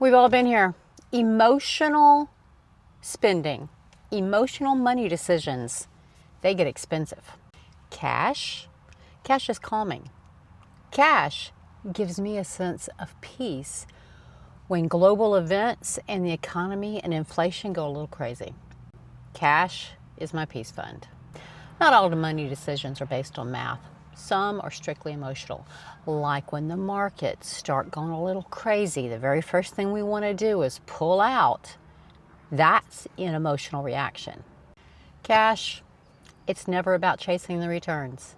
We've all been here. Emotional spending, emotional money decisions, they get expensive. Cash is calming. Cash gives me a sense of peace when global events and the economy and inflation go a little crazy. Cash is my peace fund. Not all the money decisions are based on math. Some are strictly emotional. Like when the markets start going a little crazy, the very first thing we want to do is pull out. That's an emotional reaction. Cash, it's never about chasing the returns.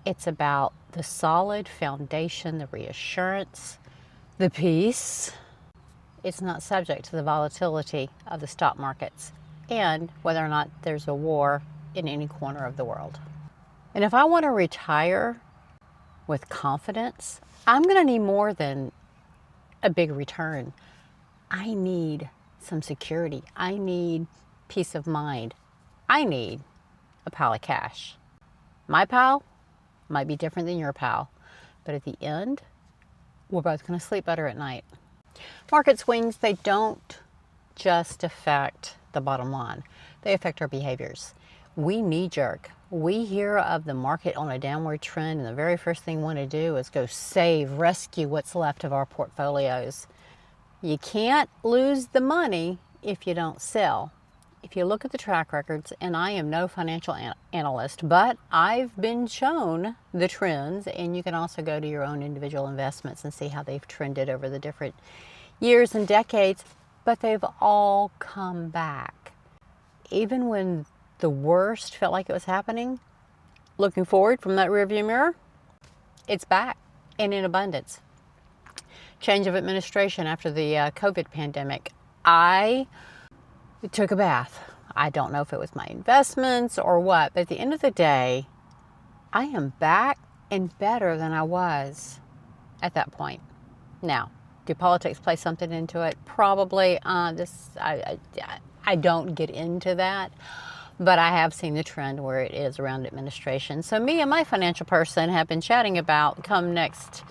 It's about the solid foundation, the reassurance, the peace. It's not subject to the volatility of the stock markets and whether or not there's a war in any corner of the world. And if I want to retire with confidence, I'm going to need more than a big return. I need some security. I need peace of mind. I need a pile of cash. My pile might be different than your pile, but at the end, we're both going to sleep better at night. Market swings, they don't just affect the bottom line. They affect our behaviors. We knee-jerk. We hear of the market on a downward trend, and the very first thing we want to do is go rescue what's left of our portfolios. You can't lose the money if you don't sell. If you look at the track records, and I am no financial analyst, but I've been shown the trends, and you can also go to your own individual investments and see how they've trended over the different years and decades, but they've all come back. Even when the worst felt like it was happening, looking forward from that rearview mirror, it's back and in abundance. Change of administration after the COVID pandemic. I took a bath. I don't know if it was my investments or what, but at the end of the day, I am back and better than I was at that point. Now, do politics play something into it? Probably. I don't get into that, but I have seen the trend where it is around administration. So me and my financial person have been chatting about come next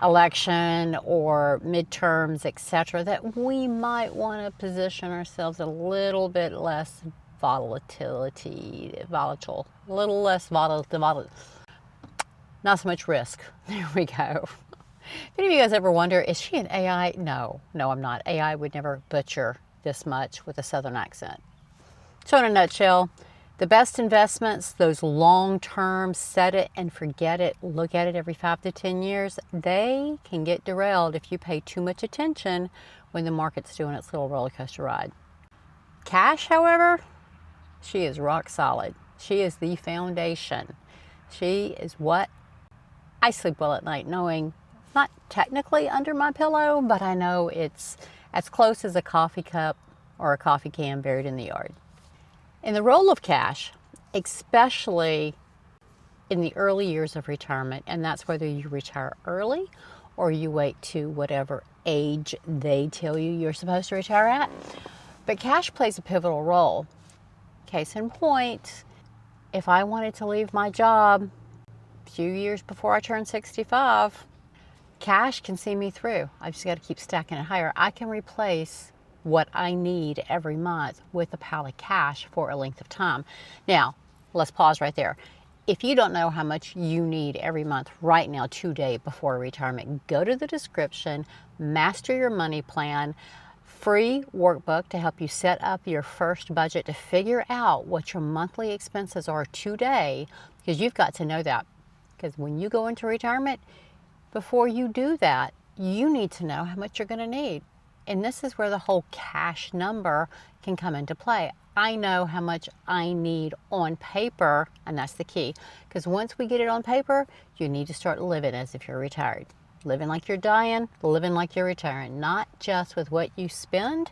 election or midterms, etc., that we might want to position ourselves a little bit less volatile, a little less volatile, not so much risk. There we go. If any of you guys ever wonder, is she an AI? No, I'm not. AI would never butcher this much with a Southern accent. So in a nutshell, the best investments, those long-term, set it and forget it, look at it every 5 to 10 years, they can get derailed if you pay too much attention when the market's doing its little roller coaster ride. Cash, however, she is rock solid. She is the foundation. She is what I sleep well at night, knowing it's not technically under my pillow, but I know it's as close as a coffee cup or a coffee can buried in the yard. And the role of cash, especially in the early years of retirement, and that's whether you retire early or you wait to whatever age they tell you you're supposed to retire at. But cash plays a pivotal role. Case in point, if I wanted to leave my job a few years before I turn 65, cash can see me through. I've just got to keep stacking it higher. I can replace what I need every month with a pile of cash for a length of time. Now, let's pause right there. If you don't know how much you need every month right now, today, before retirement, go to the description, Master Your Money Plan, free workbook to help you set up your first budget to figure out what your monthly expenses are today, because you've got to know that. Because when you go into retirement, before you do that, you need to know how much you're going to need. And this is where the whole cash number can come into play. I know how much I need on paper, and that's the key. Because once we get it on paper, you need to start living as if you're retired. Living like you're dying, living like you're retiring. Not just with what you spend,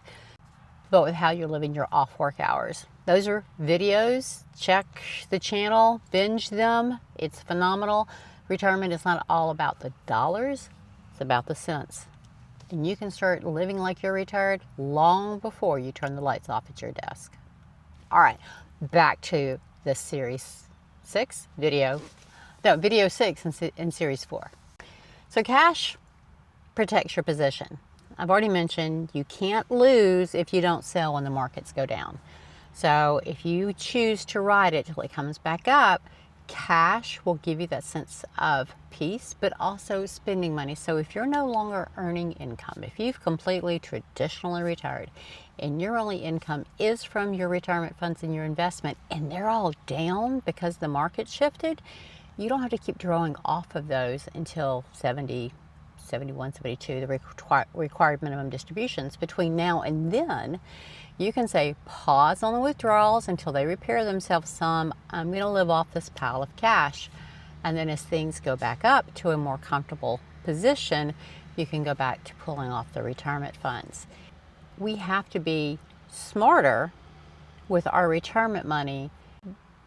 but with how you're living your off work hours. Those are videos. Check the channel, binge them. It's phenomenal. Retirement is not all about the dollars, it's about the cents. And you can start living like you're retired long before you turn the lights off at your desk. All right, back to the video 6 in series 4. So cash protects your position. I've already mentioned you can't lose if you don't sell when the markets go down. So if you choose to ride it till it comes back up, cash will give you that sense of peace, but also spending money. So if you're no longer earning income, if you've completely traditionally retired and your only income is from your retirement funds and your investment, and they're all down because the market shifted, you don't have to keep drawing off of those until 70, 71, 72, the required minimum distributions. Between now and then, you can say pause on the withdrawals until they repair themselves some. I'm going to live off this pile of cash. And then as things go back up to a more comfortable position, you can go back to pulling off the retirement funds. We have to be smarter with our retirement money,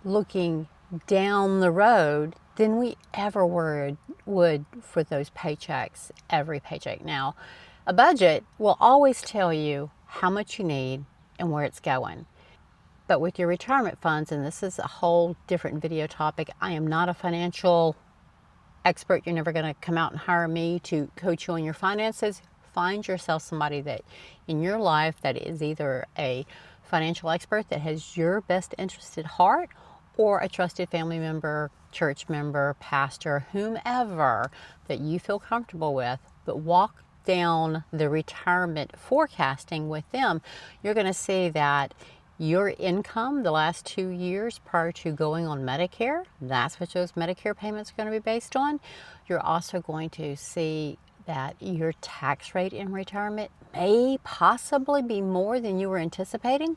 looking down the road than we ever would for those paychecks, every paycheck. Now, a budget will always tell you how much you need and where it's going. But with your retirement funds, and this is a whole different video topic, I am not a financial expert. You're never going to come out and hire me to coach you on your finances. Find yourself somebody that in your life that is either a financial expert that has your best interest at heart, or a trusted family member, church member, pastor, whomever that you feel comfortable with, but walk down the retirement forecasting with them. You're going to see that your income the last 2 years prior to going on Medicare, that's what those Medicare payments are going to be based on. You're also going to see that your tax rate in retirement may possibly be more than you were anticipating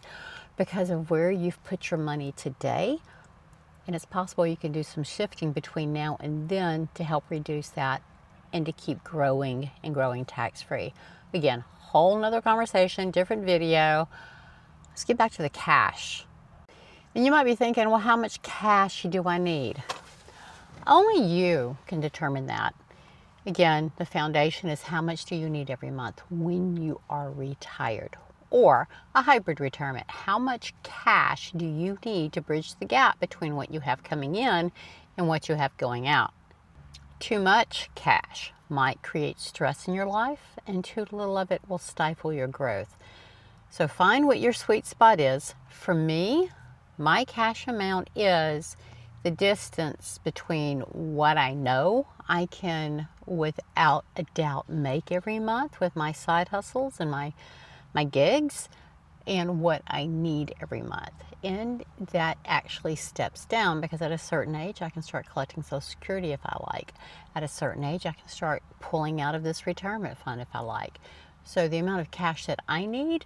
because of where you've put your money today. And it's possible you can do some shifting between now and then to help reduce that and to keep growing and growing tax-free. Again, whole nother conversation, different video. Let's get back to the cash. And you might be thinking, well, how much cash do I need? Only you can determine that. Again, the foundation is how much do you need every month when you are retired? Or a hybrid retirement. How much cash do you need to bridge the gap between what you have coming in and what you have going out? Too much cash might create stress in your life, and too little of it will stifle your growth. So find what your sweet spot is. For me, my cash amount is the distance between what I know I can, without a doubt, make every month with my side hustles and my gigs, and what I need every month. And that actually steps down because at a certain age I can start collecting Social Security if I like. At a certain age I can start pulling out of this retirement fund if I like. So the amount of cash that I need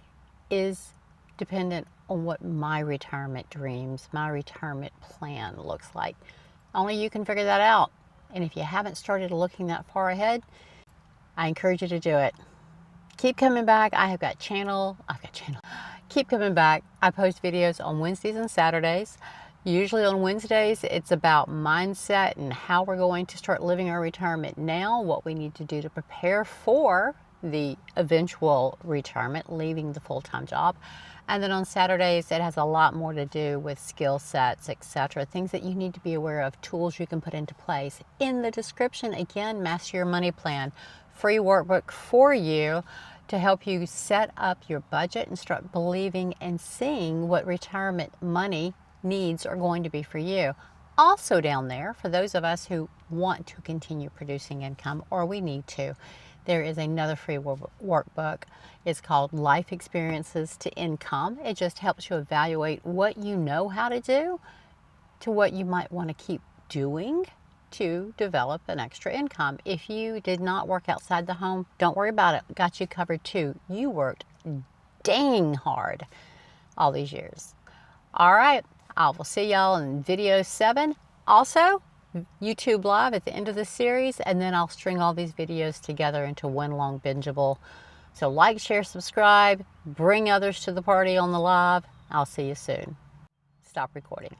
is dependent on what my retirement dreams, my retirement plan looks like. Only you can figure that out. And if you haven't started looking that far ahead, I encourage you to do it. Keep coming back. I've got channel. Keep coming back. I post videos on Wednesdays and Saturdays. Usually on Wednesdays, it's about mindset and how we're going to start living our retirement now, what we need to do to prepare for the eventual retirement, leaving the full-time job. And then on Saturdays, it has a lot more to do with skill sets, etc. Things that you need to be aware of, tools you can put into place. In the description, again, Master Your Money Plan, free workbook for you to help you set up your budget and start believing and seeing what retirement money needs are going to be for you. Also down there, for those of us who want to continue producing income, or we need to, there is another free workbook. It's called Life Experiences to Income. It just helps you evaluate what you know how to do to what you might want to keep doing to develop an extra income. If you did not work outside the home, don't worry about it. Got you covered too. You worked dang hard all these years. All right, I will see y'all in video 7. Also, YouTube Live at the end of the series, and then I'll string all these videos together into one long bingeable. So like, share, subscribe, bring others to the party on the live. I'll see you soon. Stop recording.